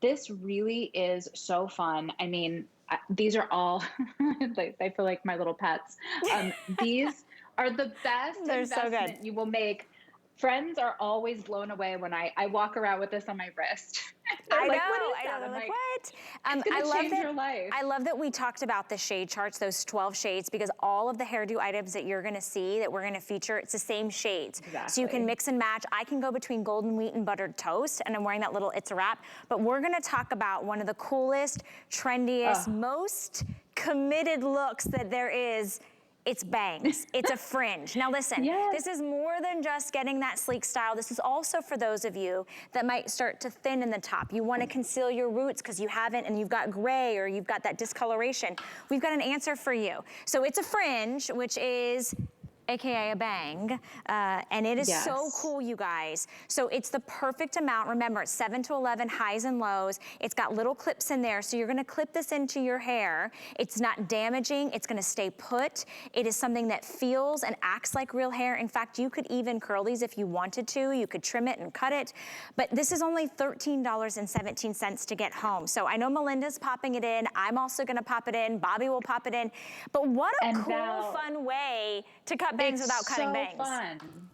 this really is so fun. I mean, these are all, I feel like my little pets. These are the best They're so good. investment you will make. Friends are always blown away when I walk around with this on my wrist. They're like, what is that? They're I'm like, like, what? it's going to change your life. I love that we talked about the shade charts, those 12 shades, because all of the hairdo items that you're gonna see, that we're gonna feature, it's the same shades. Exactly. So you can mix and match. I can go between golden wheat and buttered toast, and I'm wearing that little It's a Wrap, but we're gonna talk about one of the coolest, trendiest, most committed looks that there is. It's bangs, it's a fringe. Now listen, this is more than just getting that sleek style. This is also for those of you that might start to thin in the top. You wanna conceal your roots because you haven't, and you've got gray or you've got that discoloration. We've got an answer for you. So it's a fringe, which is AKA a bang, and it is so cool, you guys. So it's the perfect amount. Remember, it's 7 to 11 highs and lows. It's got little clips in there, so you're gonna clip this into your hair. It's not damaging, it's gonna stay put. It is something that feels and acts like real hair. In fact, you could even curl these if you wanted to. You could trim it and cut it, but this is only $13.17 to get home. So I know Melinda's popping it in. I'm also gonna pop it in. Bobby will pop it in. But what a cool, fun way to cut bangs without cutting bangs. It's so fun.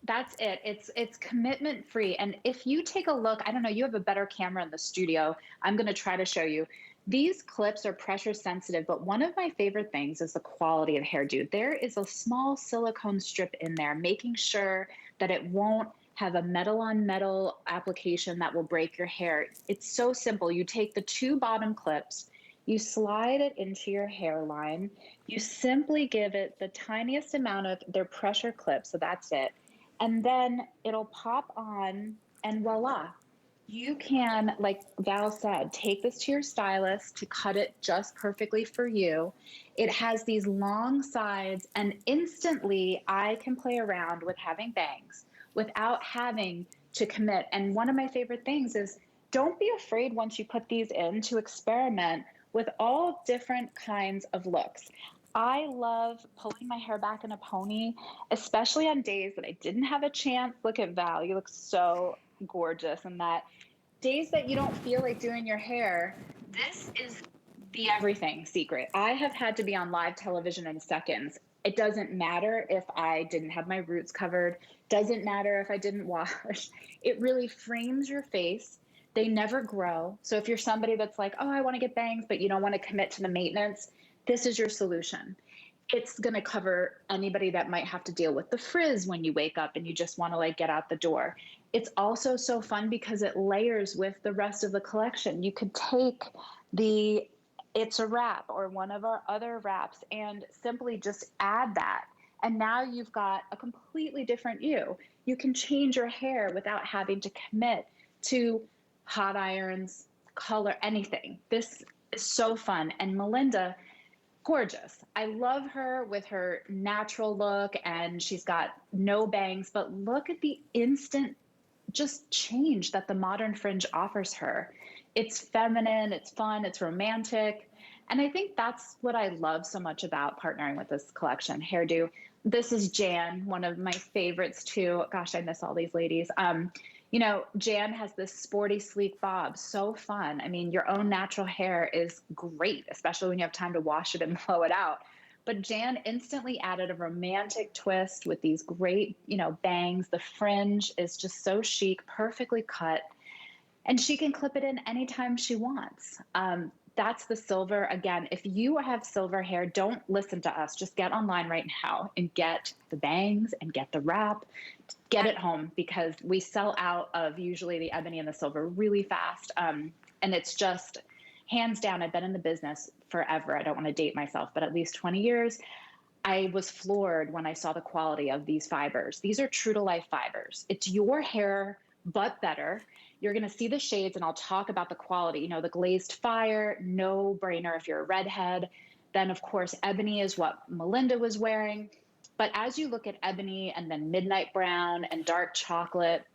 That's it. It's commitment free. And if you take a look, I don't know, you have a better camera in the studio. I'm going to try to show you. These clips are pressure sensitive, but one of my favorite things is the quality of hairdo. There is a small silicone strip in there, making sure that it won't have a metal on metal application that will break your hair. It's so simple. You take the 2 bottom clips, you slide it into your hairline. You simply give it the tiniest amount of their pressure clip, so that's it. And then it'll pop on, and voila. You can, like Val said, take this to your stylist to cut it just perfectly for you. It has these long sides, and instantly I can play around with having bangs without having to commit. And one of my favorite things is, don't be afraid once you put these in to experiment with all different kinds of looks. I love pulling my hair back in a pony, especially on days that I didn't have a chance. Look at Val, you look so gorgeous. And that days that you don't feel like doing your hair, this is the everything secret. I have had to be on live television in seconds. It doesn't matter if I didn't have my roots covered, doesn't matter if I didn't wash. It really frames your face. They never grow. So if you're somebody that's like, oh, I want to get bangs, but you don't want to commit to the maintenance, this is your solution. It's going to cover anybody that might have to deal with the frizz when you wake up and you just want to like get out the door. It's also so fun because it layers with the rest of the collection. You could take the It's a Wrap or one of our other wraps and simply just add that. And now you've got a completely different you. You can change your hair without having to commit to hot irons, color, anything. This is so fun. And Melinda, gorgeous. I love her with her natural look, and she's got no bangs, but look at the instant just change that the modern fringe offers her. It's feminine, it's fun, it's romantic. And I think that's what I love so much about partnering with this collection, Hairdo. This is Jan, one of my favorites too. Gosh, I miss all these ladies. You know, Jan has this sporty, sleek bob, so fun. I mean, your own natural hair is great, especially when you have time to wash it and blow it out. But Jan instantly added a romantic twist with these great, you know, bangs. The fringe is just so chic, perfectly cut. And she can clip it in anytime she wants. That's the silver. Again, if you have silver hair, don't listen to us. Just get online right now and get the bangs and get the wrap. Get it home, because we sell out of usually the ebony and the silver really fast. And it's just hands down, I've been in the business forever. I don't want to date myself, but at least 20 years. I was floored when I saw the quality of these fibers. These are true to life fibers. It's your hair, but better. You're going to see the shades, and I'll talk about the quality. You know, the glazed fire, no brainer if you're a redhead. Then, of course, ebony is what Melinda was wearing. But as you look at ebony and then midnight brown and dark chocolate,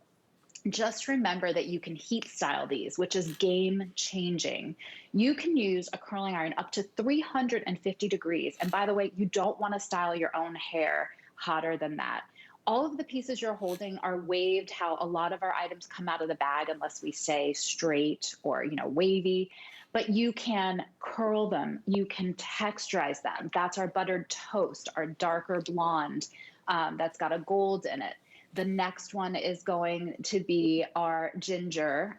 just remember that you can heat style these, which is game changing. You can use a curling iron up to 350 degrees. And by the way, you don't want to style your own hair hotter than that. all of the pieces you're holding are waved how a lot of our items come out of the bag unless we say straight or, wavy. But you can curl them, you can texturize them. That's our buttered toast, our darker blonde that's got a gold in it. The next one is going to be our ginger.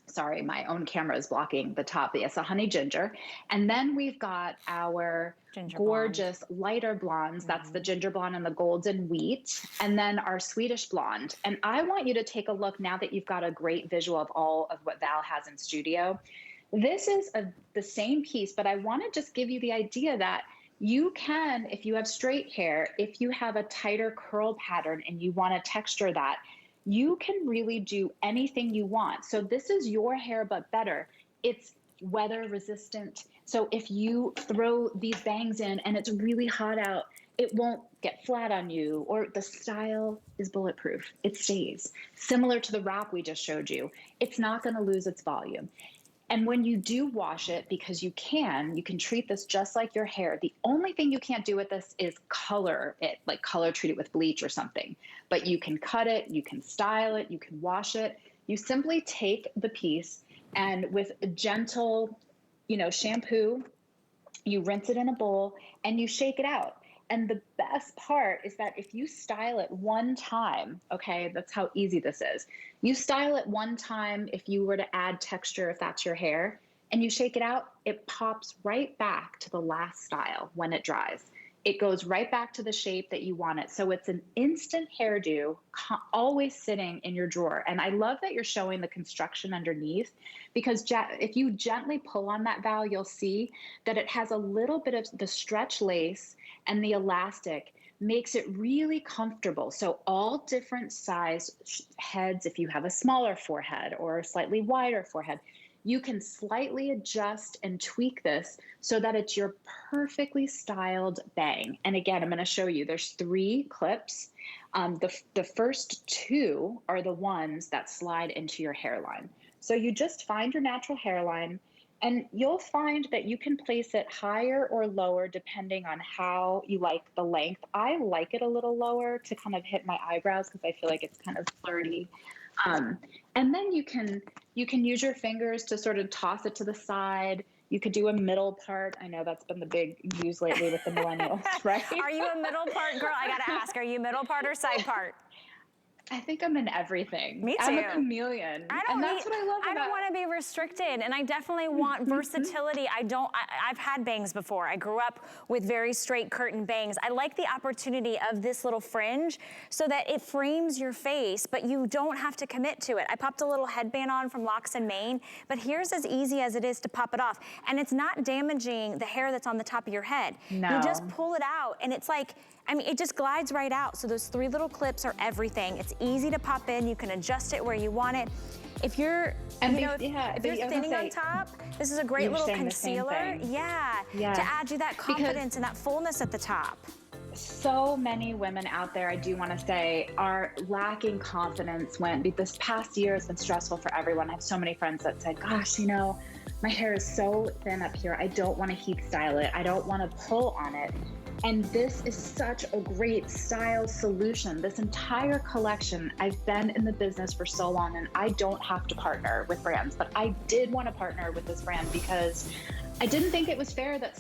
Sorry, my own camera is blocking the top. Yes, a honey ginger. And then we've got our ginger gorgeous blonde. Lighter blondes. That's the ginger blonde and the golden wheat. And then our Swedish blonde. And I want you to take a look now that you've got a great visual of all of what Val has in studio. This is the same piece, but I want to just give you the idea that you can, if you have straight hair, if you have a tighter curl pattern and you want to texture that, you can really do anything you want. So this is your hair, but better. It's weather resistant. So if you throw these bangs in and it's really hot out, it won't get flat on you, or the style is bulletproof. It stays. Similar to the wrap we just showed you. It's not going to lose its volume. And when you do wash it, because you can treat this just like your hair. The only thing you can't do with this is color it, like color treat it with bleach or something. But you can cut it, you can style it, you can wash it. You simply take the piece and with gentle, shampoo, you rinse it in a bowl and you shake it out. And the best part is that if you style it one time, okay, that's how easy this is. You style it one time if you were to add texture, if that's your hair, and you shake it out, it pops right back to the last style when it dries. It goes right back to the shape that you want it. So it's an instant hairdo, always sitting in your drawer. And I love that you're showing the construction underneath, because if you gently pull on that, Val, you'll see that it has a little bit of the stretch lace, and the elastic makes it really comfortable. So all different size heads, if you have a smaller forehead or a slightly wider forehead, you can slightly adjust and tweak this so that it's your perfectly styled bang. And again, I'm going to show you, there's 3 clips. The first 2 are the ones that slide into your hairline. So you just find your natural hairline, and you'll find that you can place it higher or lower depending on how you like the length. I like it a little lower to kind of hit my eyebrows because I feel like it's kind of flirty. And then you can use your fingers to sort of toss it to the side. You could do a middle part. I know that's been the big use lately with the millennials, right? Are you a middle part girl? I got to ask, are you middle part or side part? I think I'm in everything. Me too. I'm a chameleon. And that's what I love about it. I don't want to be restricted, and I definitely want versatility. I've had bangs before. I grew up with very straight curtain bangs. I like the opportunity of this little fringe so that it frames your face, but you don't have to commit to it. I popped a little headband on from Locks and Mane, but here's as easy as it is to pop it off. And it's not damaging the hair that's on the top of your head. No. You just pull it out, and it's like, it just glides right out. So those 3 little clips are everything. It's easy to pop in. You can adjust it where you want it. If you're, if you're thinning on top, this is a great little concealer. Yeah, to add you that confidence and that fullness at the top. So many women out there, I do want to say, are lacking confidence when this past year has been stressful for everyone. I have so many friends that said, gosh, my hair is so thin up here. I don't want to heat style it. I don't want to pull on it. And this is such a great style solution. This entire collection, I've been in the business for so long, and I don't have to partner with brands, but I did want to partner with this brand because I didn't think it was fair that